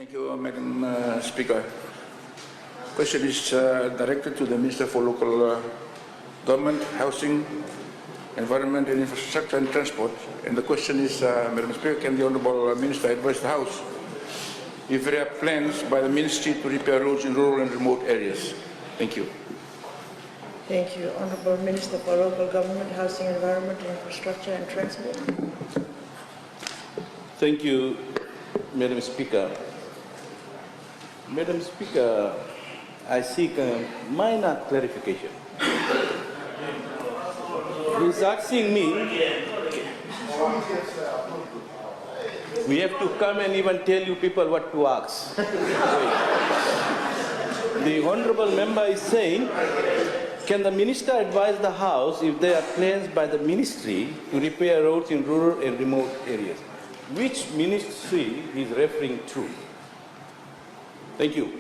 Thank you, Madam Speaker. Question is directed to the Minister for Local Government, Housing, Environment and Infrastructure and Transport. And the question is, Madam Speaker, can the Honourable Minister advise the House if there are plans by the Ministry to repair roads in rural and remote areas? Thank you. Thank you. Honourable Minister for Local Government, Housing, Environment, Infrastructure and Transport. Thank you, Madam Speaker. Madam Speaker, I seek a minor clarification. He's asking me, we have to come and even tell you people what to ask. The Honourable Member is saying, can the Minister advise the House if there are plans by the Ministry to repair roads in rural and remote areas? Which Ministry is referring to? Thank you.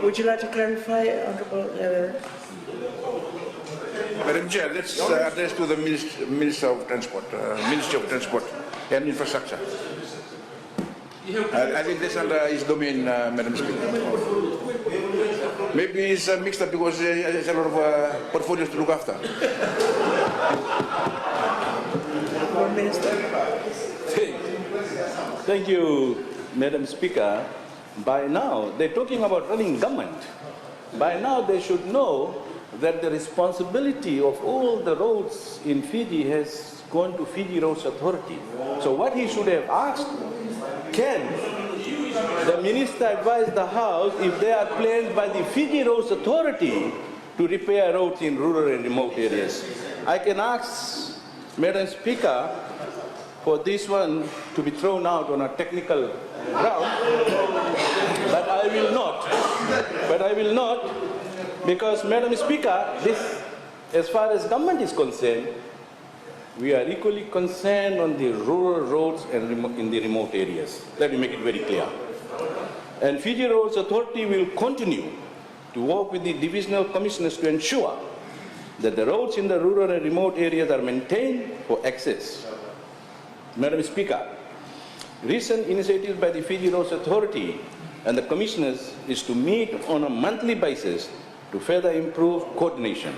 Would you like to clarify, Honourable Leawere? Madam Chair, let's address to the Minister of Transport, Ministry of Transport and Infrastructure. I think that's under his domain, Madam Speaker. Maybe it's mixed up because there's a lot of portfolios to look after. Honourable Minister. Thank you, Madam Speaker. By now, they're talking about running government. By now, they should know that the responsibility of all the roads in Fiji has gone to Fiji Roads Authority. So what he should have asked, can the Minister advise the House if there are plans by the Fiji Roads Authority to repair roads in rural and remote areas? I can ask, Madam Speaker, for this one to be thrown out on a technical ground, but I will not. But I will not, because, Madam Speaker, this, as far as government is concerned, we are equally concerned on the rural roads and in the remote areas. Let me make it very clear. And Fiji Roads Authority will continue to work with the Divisional Commissioners to ensure that the roads in the rural and remote areas are maintained for access. Madam Speaker, recent initiatives by the Fiji Roads Authority and the Commissioners is to meet on a monthly basis to further improve coordination.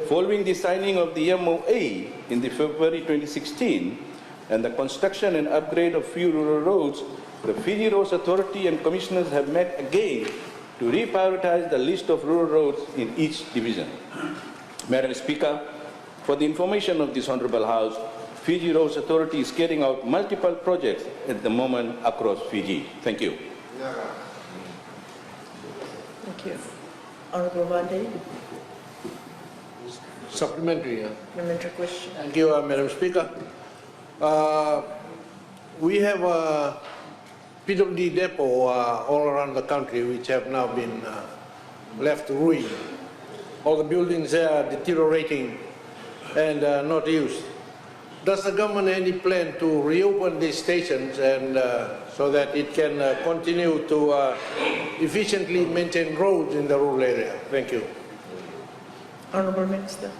Following the signing of the MOA in the February 2016 and the construction and upgrade of few rural roads, the Fiji Roads Authority and Commissioners have met again to reprioritize the list of rural roads in each division. Madam Speaker, for the information of this Honourable House, Fiji Roads Authority is carrying out multiple projects at the moment across Fiji. Thank you. Thank you. Honourable Vande. Supplementary. Supplementary question. Thank you, Madam Speaker. We have a PWD depot all around the country which have now been left ruined. All the buildings there are deteriorating and not used. Does the government have any plan to reopen these stations and so that it can continue to efficiently maintain roads in the rural area? Thank you. Honourable Minister.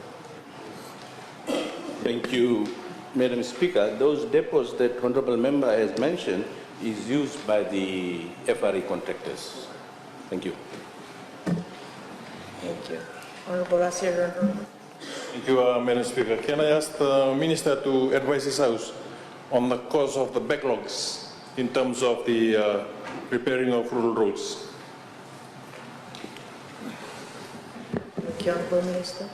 Thank you, Madam Speaker. Those depots that Honourable Member has mentioned is used by the FRA contractors. Thank you. Thank you. Honourable Asir. Thank you, Madam Speaker. Can I ask the Minister to advise his House on the cause of the backlogs in terms of the repairing of rural roads? Thank you, Honourable Minister.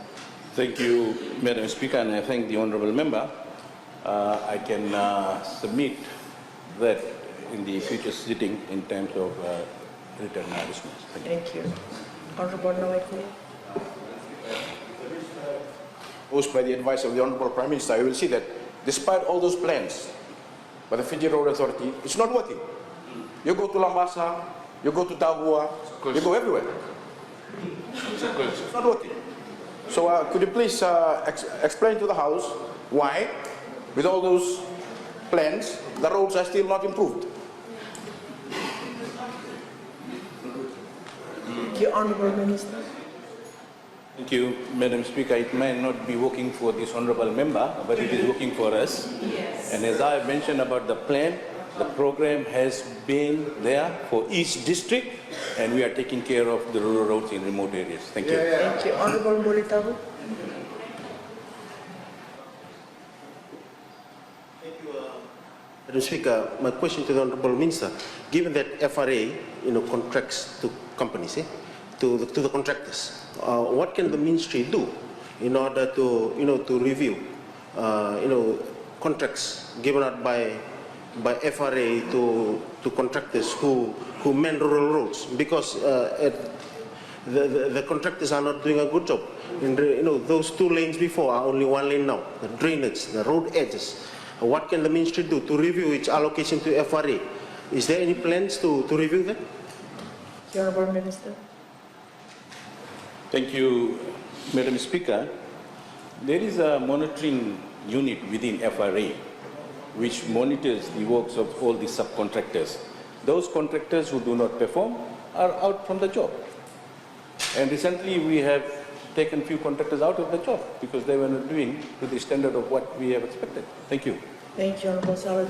Thank you, Madam Speaker, and I thank the Honourable Member. I can submit that in the future sitting in terms of written announcements. Thank you. Honourable Nawaiku. Posed by the advice of the Honourable Prime Minister, I will see that despite all those plans by the Fiji Road Authority, it's not working. You go to Lambasa, you go to Tavua, you go everywhere. It's not working. So could you please explain to the House why, with all those plans, the roads are still not improved? Thank you, Honourable Minister. Thank you, Madam Speaker. It may not be working for this Honourable Member, but it is working for us. Yes. And as I mentioned about the plan, The program has been there for each district, and we are taking care of the rural roads in remote areas. Thank you. Thank you. Honorable Mulitabu. Madam Speaker, my question to the Honourable Minister, given that FRA, contracts to companies, to the contractors, what can the Ministry do in order to, to review, contracts given out by FRA to contractors who man rural roads, because the contractors are not doing a good job. Those 2 lanes before are only 1 lane now. The drainage, the road edges. What can the Ministry do to review its allocation to FRA? Is there any plans to review that? The Honorable Minister. Thank you, Madam Speaker. There is a monitoring unit within FRA which monitors the works of all the subcontractors. Those contractors who do not perform are out from the job. And recently we have taken few contractors out of the job because they were not doing to the standard of what we have expected. Thank you. Thank you, Honorable Salad.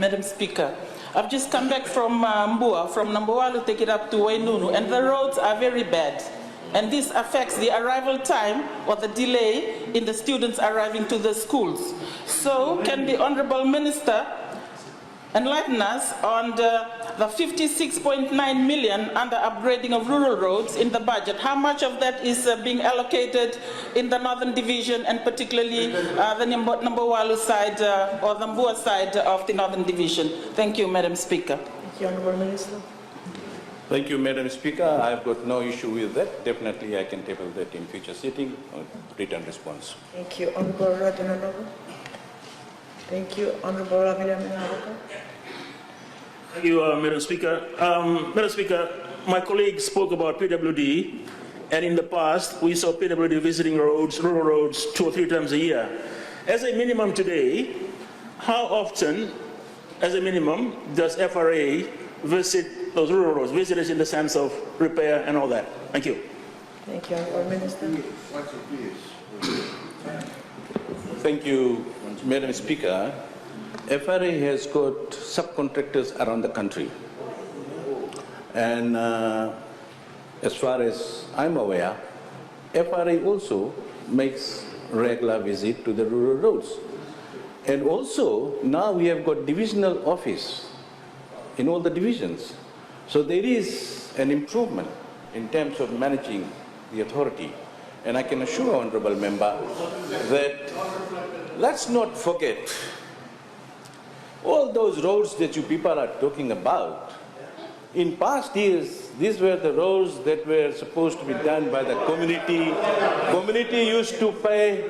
Madam Speaker, I've just come back from Mbua, from Nambowalu, take it up to Wainunu, and the roads are very bad. And this affects the arrival time or the delay in the students arriving to the schools. So can the Honorable Minister enlighten us on the 56.9 million under upgrading of rural roads in the budget? How much of that is being allocated in the Northern Division, and particularly the Nambowalu side or the Mbua side of the Northern Division? Thank you, Madam Speaker. Thank you, Honorable Minister. Thank you, Madam Speaker. I've got no issue with that. Definitely I can table that in future sitting or written response. Thank you, Honorable Radunanobu. Thank you, Honorable Ravidamanabaka. Thank you, Madam Speaker. Madam Speaker, my colleague spoke about PWD, and in the past we saw PWD visiting roads, rural roads, 2 or 3 times a year. As a minimum today, how often, as a minimum, does FRA visit those rural roads? Visitors in the sense of repair and all that. Thank you. Thank you, Honorable Minister. Thank you, Madam Speaker. FRA has got subcontractors around the country. And as far as I'm aware, FRA also makes regular visit to the rural roads. And also, now we have got divisional office in all the divisions. So there is an improvement in terms of managing the authority. And I can assure Honourable Member that let's not forget all those roads that you people are talking about. In past years, these were the roads that were supposed to be done by the community. Community used to pay,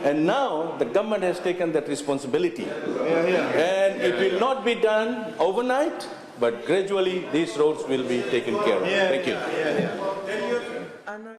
and now the government has taken that responsibility. And it will not be done overnight, but gradually these roads will be taken care of. Thank you.